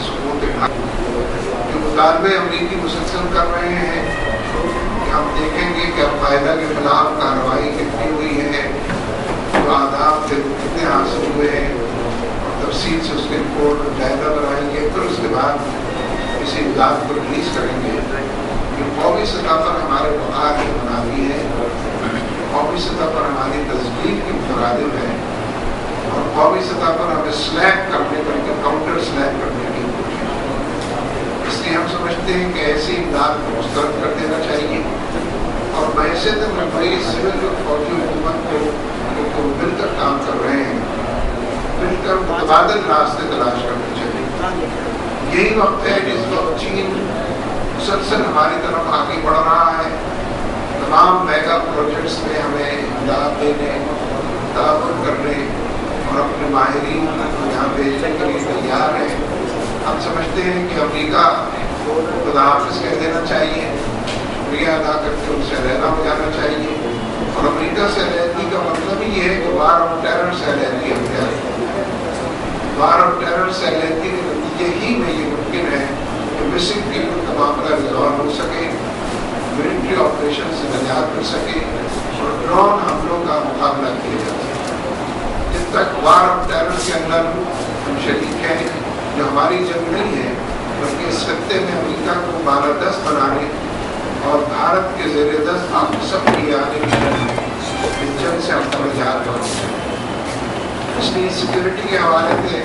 سکون دکھا جو مطالبے امریکی مسلسل کر رہے ہیں کہ ہم دیکھیں گے کہ القاعدہ کے خلاف کارروائی کتنی ہوئی ہے، جو آداب کتنے حاصل ہوئے ہیں، اور تفصیل سے اس کے رپورٹ جائزہ بنائیں گے، پھر اس کے بعد کسی امداد کو ریلیز کریں گے۔ یہ قومی سطح پر ہمارے بقا کے منافی ہے، قومی سطح پر ہماری تصدیق کی مترادف ہے، اور قومی سطح پر ہمیں سلیک کرنے بلکہ کاؤنٹر سلیک کرنے کی کوشش ہے۔ اس لیے ہم سمجھتے ہیں کہ ایسی امداد کو مسترد کر دینا چاہیے، اور بحیثیت ممبئی سول اور فوجی حکومت کو مل کر کام کر رہے ہیں، مل کر متبادل راستے تلاش کرنے چاہیے۔ یہی وقت ہے جس وقت چین مسلسل ہماری طرف آگے بڑھ رہا ہے، تمام میگا پروجیکٹس میں ہمیں امداد دینے، تعاون کرنے اور اپنے ماہرین کو یہاں بھیجنے کے لیے تیار ہے۔ ہم سمجھتے ہیں کہ امریکہ کو خدا حافظ کہہ دینا چاہیے، شکریہ ادا کر کے ان سے علیحدہ ہو جانا چاہیے، اور امریکہ سے علیحدگی کا مطلب ہی ہے کہ وار آف ٹیرر سے علیحدگی اختیار ہے۔ وار آف ٹیرر سے علیحدگی کے نتیجے ہی میں یہ ممکن ہے کہ مسنگ پیپل کا معاملہ ریزالو ہو سکے، ملٹری آپریشن سے نجات مل سکے، اور ڈرون حملوں کا مقابلہ کیا جا سکے۔ جب تک وار آف ٹیرر کے اندر ہم شریک ہیں، جو ہماری جنگ نہیں ہے بلکہ اس خطے میں امریکہ کو بالادست بنانے اور بھارت کے زیر دست آپ سب کی آنے کی اس جنگ سے ہم نجات پانا چاہیے۔ اس لیے سیکورٹی کے حوالے سے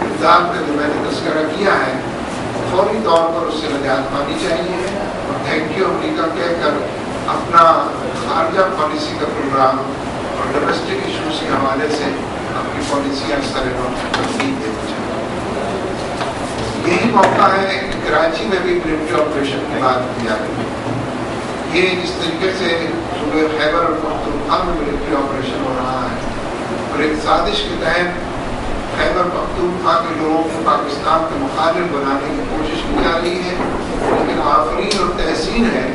امداد کا جو میں نے تذکرہ کیا ہے، فوری طور پر اس سے نجات پانی چاہیے، اور تھینک یو امریکہ کہہ کر اپنا خارجہ پالیسی کا پروگرام اور ڈومیسٹک ایشوز کے حوالے سے اپنی پالیسیاں ترتیب دینا چاہیے۔ یہی موقع ہے کہ کراچی میں بھی ملٹری آپریشن کی بات کی جا رہی ہے۔ یہ جس طریقے سے صوبے خیبر اور پختونخوا میں ملٹری آپریشن ہو رہا ہے، اور ایک سازش کے تحت خیبر پختونخوا کے لوگوں کو پاکستان کے مخالف بنانے کی کوشش کی جا رہی ہے، لیکن آفرین اور تحسین ہے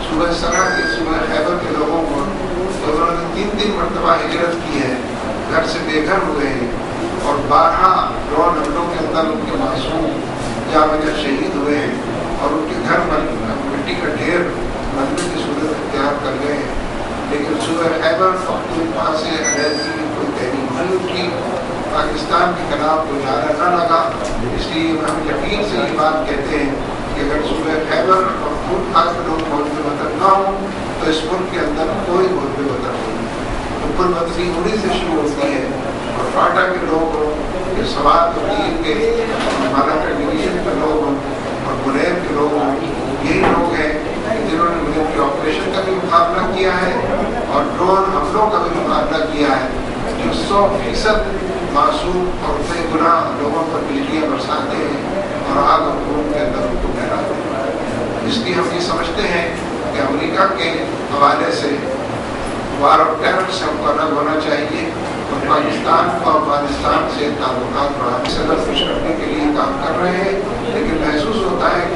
صوبہ سرا کے صوبہ خیبر کے لوگوں کو، انہوں نے 3 مرتبہ ہجرت کی ہے، گھر سے بے گھر ہوئے ہیں، اور 12 ڈرون حملوں کے اندر ان کے معصوم جاں بجا شہید ہوئے ہیں، اور ان کے گھر پر مٹی کا ڈھیر بننے کی صورت اختیار کر گئے ہیں۔ لیکن صوبہ خیبر پختونخوا سے علیحدگی کی کوئی تحریک نہیں اٹھی، پاکستان کے خلاف کوئی نعرہ نہ لگا۔ اس لیے ہم یقین سے یہ بات کہتے ہیں کہ اگر صوبہ خیبر پختونخوا کے لوگ محب وطن نہ ہوں تو اس ملک کے اندر کوئی محب وطن نہیں۔ حکم وطنی انہیں سے شروع ہوتی ہے، اور فاٹا کے لوگ ہوں، یہ سوات و دین کے مالکا ڈویژن کے لوگ ہوں، اور بلیب کے لوگ ہوں، یہی لوگ ہیں جنہوں نے ملٹری آپریشن کا بھی مقابلہ کیا ہے اور ڈرون حملوں کا بھی مقابلہ کیا ہے، جو 100% معصوم اور بے گناہ لوگوں پر بجلیاں برساتے ہیں اور آگ اور خون کے اندر ان کو ٹھہراتے ہیں۔ اس لیے ہم یہ سمجھتے ہیں کہ امریکہ کے حوالے سے وار آف ٹیرر سے ہم کو الگ ہونا چاہیے، اور پاکستان کو افغانستان سے تعلقات بڑھانے سے خوش کرنے کے لیے کام کر رہے ہیں، لیکن محسوس ہوتا ہے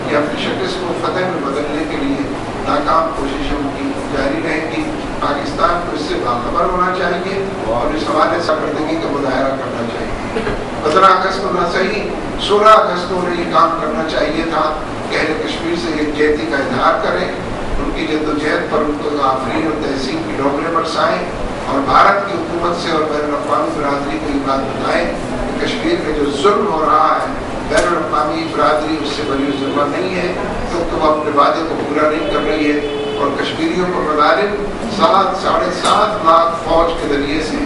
کہ اپنی شکست کو فتح میں بدلنے کے لیے ناکام کوششیں ان کی جاری رہیں گی۔ پاکستان کو اس سے باخبر ہونا چاہیے اور اس حوالے سے کردگی کا مظاہرہ کرنا چاہیے۔ 15 اگست کو نہ صحیح 16 اگست کو انہیں یہ کام کرنا چاہیے تھا کہ اہل کشمیر سے یکجہتی کا اظہار کریں، ان کی جدوجہد پر ان کو آفرین اور تحسین کی ڈوبلے برسائیں، اور بھارت کی حکومت سے اور بین الاقوامی برادری کو یہ بات بتائیں کہ کشمیر میں جو ظلم ہو رہا ہے بین الاقوامی برادری اس سے بری ظلم نہیں ہے، کیونکہ وہ اپنے وعدے کو پورا نہیں کر رہی ہے، اور کشمیریوں کو مظالم 7.5 لاکھ فوج کے ذریعے سے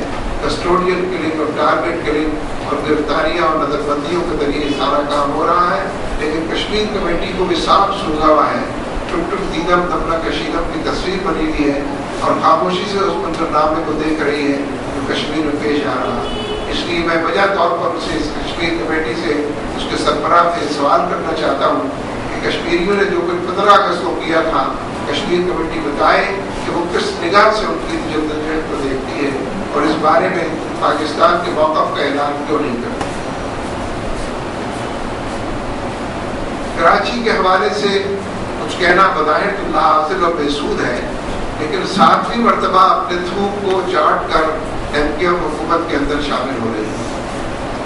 کسٹوڈین کلنگ اور ٹارگیٹ کلنگ اور گرفتاریاں اور نظر بندیوں کے ذریعے سارا کام ہو رہا ہے، لیکن کشمیر کمیٹی کو بھی صاف سوزا ہوا ہے، ٹک ٹک دیدم دمنا کشیدم کی تصویر بنی ہوئی ہے، اور خاموشی سے اس منظرنامے کو دیکھ رہی ہے جو کشمیر میں پیش آ رہا ہے۔ اس لیے میں وجہ طور پر اسے اس کشمیر کمیٹی سے اس کے سربراہ سے سوال کرنا چاہتا ہوں کہ کشمیریوں نے جو کچھ 15 اگست کو کیا تھا، کشمیر کمیٹی بتائے کہ وہ کس نگاہ سے ان کی جدوجہد کو دیکھتی ہے، اور اس بارے میں پاکستان کے موقف کا اعلان کیوں نہیں کرتی۔ کراچی کے حوالے سے کچھ کہنا بظاہر تو لاحاصل اور بے سود ہے، لیکن 7ویں مرتبہ اپنے تھوک کو چاٹ کر ایم کیو ایم حکومت کے اندر شامل ہو رہے ہیں۔